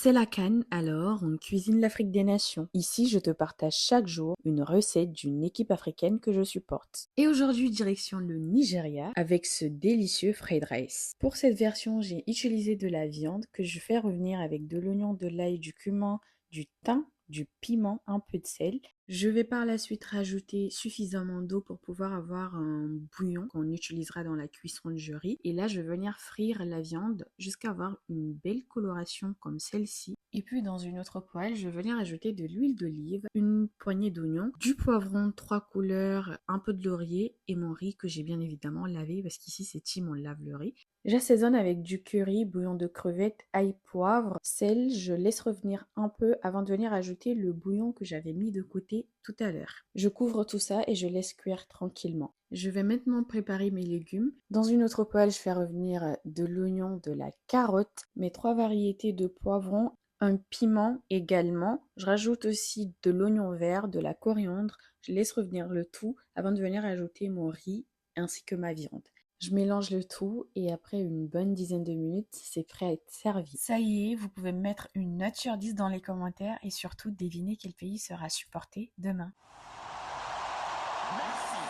C'est la CAN, alors on cuisine l'Afrique des nations. Ici, je te partage chaque jour une recette d'une équipe africaine que je supporte. Et aujourd'hui, direction le Nigeria avec ce délicieux fried rice. Pour cette version, j'ai utilisé de la viande que je fais revenir avec de l'oignon, de l'ail, du cumin, du thym, du piment, un peu de sel. Je vais par la suite rajouter suffisamment d'eau pour pouvoir avoir un bouillon qu'on utilisera dans la cuisson du riz. Et là, je vais venir frire la viande jusqu'à avoir une belle coloration comme celle-ci. Et puis dans une autre poêle, je vais venir ajouter de l'huile d'olive, une poignée d'oignons, du poivron, 3 couleurs, un peu de laurier et mon riz que j'ai bien évidemment lavé parce qu'ici c'est team, on lave le riz. J'assaisonne avec du curry, bouillon de crevettes, ail, poivre, sel. Je laisse revenir un peu avant de venir ajouter le bouillon que j'avais mis de côté tout à l'heure. Je couvre tout ça et je laisse cuire tranquillement. Je vais maintenant préparer mes légumes. Dans une autre poêle, je fais revenir de l'oignon, de la carotte, mes 3 variétés de poivrons, un piment également. Je rajoute aussi de l'oignon vert, de la coriandre. Je laisse revenir le tout avant de venir ajouter mon riz ainsi que ma viande. Je mélange le tout et après une bonne dizaine de minutes, c'est prêt à être servi. Ça y est, vous pouvez me mettre une note sur 10 dans les commentaires et surtout deviner quel pays sera supporté demain. Merci.